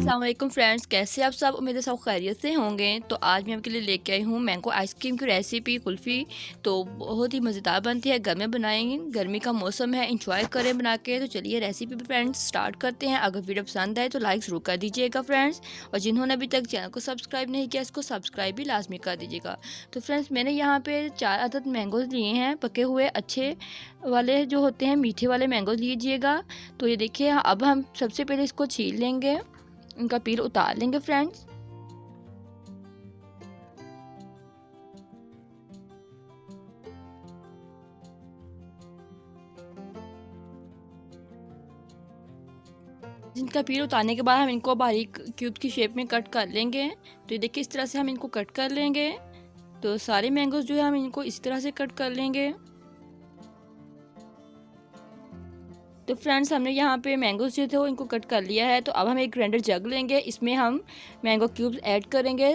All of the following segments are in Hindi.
अस्सलाम वालेकुम फ्रेंड्स, कैसे आप सब। उम्मीद है सब खैरियत से होंगे। तो आज मैं आपके लिए लेके आई हूँ मैंगो आइसक्रीम की रेसिपी कुल्फ़ी। तो बहुत ही मज़ेदार बनती है, घर में बनाएंगे, गर्मी का मौसम है, इंजॉय करें बना के। तो चलिए रेसिपी पे फ्रेंड्स स्टार्ट करते हैं। अगर वीडियो पसंद आए तो लाइक ज़रूर कर दीजिएगा फ्रेंड्स, और जिन्होंने अभी तक चैनल को सब्सक्राइब नहीं किया इसको सब्सक्राइब भी लाजमी कर दीजिएगा। तो फ्रेंड्स मैंने यहाँ पर 4 अदद मैंगोज़ लिए हैं, पके हुए अच्छे वाले जो होते हैं, मीठे वाले मैंगोज़ लीजिएगा। तो ये देखिए, अब हम सबसे पहले इसको छील लेंगे, इनका पील उतार लेंगे फ्रेंड्स। इनका पील उतारने के बाद हम इनको बारीक क्यूब की शेप में कट कर लेंगे। तो ये देखिए, इस तरह से हम इनको कट कर लेंगे। तो सारे मैंगोज जो है हम इनको इस तरह से कट कर लेंगे। तो फ्रेंड्स हमने यहाँ पे मैंगोज जो थे वो इनको कट कर लिया है। तो अब हम एक ग्राइंडर जग लेंगे, इसमें हम मैंगो क्यूब्स ऐड करेंगे।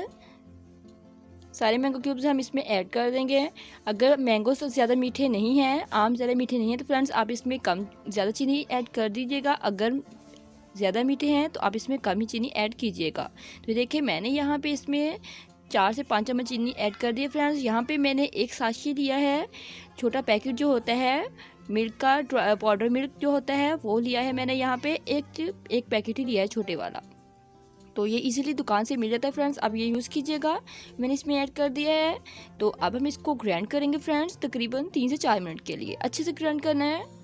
सारे मैंगो क्यूब्स हम इसमें ऐड कर देंगे। अगर मैंगो से ज़्यादा मीठे नहीं हैं, आम ज़्यादा मीठे नहीं हैं, तो फ्रेंड्स आप इसमें कम ज़्यादा चीनी ऐड कर दीजिएगा। अगर ज़्यादा मीठे हैं तो आप इसमें कम ही चीनी ऐड कीजिएगा। तो देखिए, मैंने यहाँ पे इसमें 4 से 5 चम्मच चीनी ऐड कर दी है फ्रेंड्स। यहाँ पे मैंने एक साशी लिया है, छोटा पैकेट जो होता है मिल्क का, पाउडर मिल्क जो होता है वो लिया है मैंने। यहाँ पे एक पैकेट ही लिया है, छोटे वाला। तो ये इजीली दुकान से मिल जाता है फ्रेंड्स, अब ये यूज़ कीजिएगा। मैंने इसमें ऐड कर दिया है। तो अब हम इसको ग्राइंड करेंगे फ्रेंड्स, तकरीबन 3 से 4 मिनट के लिए अच्छे से ग्राइंड करना है।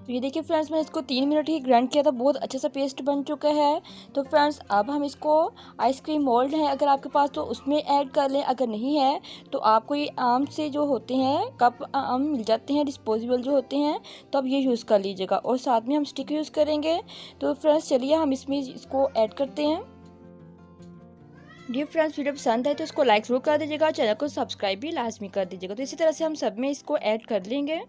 तो ये देखिए फ्रेंड्स, मैंने इसको 3 मिनट ही ग्राइंड किया था, बहुत अच्छा सा पेस्ट बन चुका है। तो फ्रेंड्स अब हम इसको आइसक्रीम मोल्ड है अगर आपके पास तो उसमें ऐड कर लें, अगर नहीं है तो आपको ये आम से जो होते हैं कप आम मिल जाते हैं, डिस्पोजेबल जो होते हैं, तो अब ये यूज़ कर लीजिएगा। और साथ में हम स्टिक यूज़ करेंगे। तो फ्रेंड्स चलिए हम इसमें इसको ऐड करते हैं। डियर फ्रेंड्स, वीडियो पसंद आए तो इसको लाइक ज़रूर कर दीजिएगा, चैनल को सब्सक्राइब भी लाजमी कर दीजिएगा। तो इसी तरह से हम सब में इसको ऐड कर लेंगे।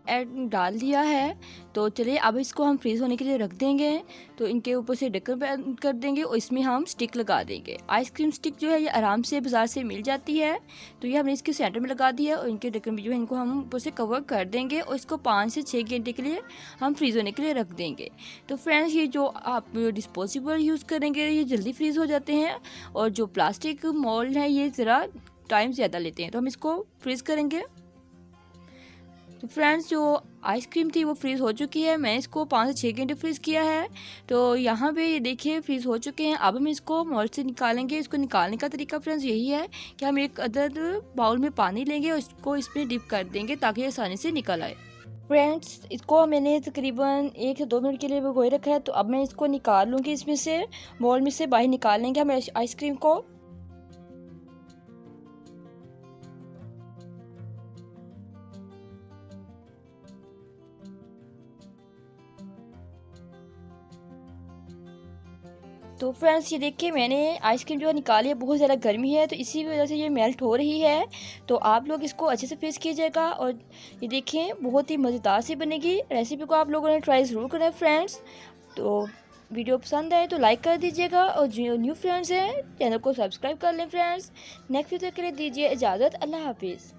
ऐड डाल दिया है। तो चलिए अब इसको हम फ्रीज़ होने के लिए रख देंगे। तो इनके ऊपर से ढक्कन बंद कर देंगे और इसमें हम स्टिक लगा देंगे। आइसक्रीम स्टिक जो है ये आराम से बाज़ार से मिल जाती है। तो ये हमने इसके सेंटर में लगा दी है और इनके ढक्कन भी जो है इनको हम ऊपर से कवर कर देंगे और इसको 5 से 6 घंटे के लिए हम फ्रीज़ होने के लिए रख देंगे। तो फ्रेंड्स, ये जो आप डिस्पोजेबल यूज़ करेंगे ये जल्दी फ्रीज़ हो जाते हैं, और जो प्लास्टिक मोल्ड है ये ज़रा टाइम ज़्यादा लेते हैं। तो हम इसको फ्रीज़ करेंगे। तो फ्रेंड्स, जो आइसक्रीम थी वो फ्रीज़ हो चुकी है। मैंने इसको 5 से 6 घंटे फ्रीज़ किया है। तो यहाँ पे ये देखिए फ्रीज़ हो चुके हैं। अब हम इसको मोल्ड से निकालेंगे। इसको निकालने का तरीका फ्रेंड्स यही है कि हम एक अदद बाउल में पानी लेंगे और इसको इसमें डिप कर देंगे ताकि आसानी से निकल आए। फ्रेंड्स, इसको मैंने तकरीबन 1 से 2 मिनट के लिए भिगोए रखा है। तो अब मैं इसको निकाल लूँगी इसमें से, बाउल में से बाहर निकाल लेंगे हम आइसक्रीम को। तो फ्रेंड्स ये देखिए, मैंने आइसक्रीम जो है निकाली है, बहुत ज़्यादा गर्मी है तो इसी वजह से ये मेल्ट हो रही है। तो आप लोग इसको अच्छे से फ्रीज़ कीजिएगा और ये देखिए बहुत ही मज़ेदार सी बनेगी। रेसिपी को आप लोगों ने ट्राई ज़रूर करें फ्रेंड्स। तो वीडियो पसंद आए तो लाइक कर दीजिएगा, और जो न्यू फ्रेंड्स हैं चैनल को सब्सक्राइब कर लें फ्रेंड्स। नेक्स्ट वीडियो के लिए दीजिए इजाज़त। अल्लाह हाफिज़।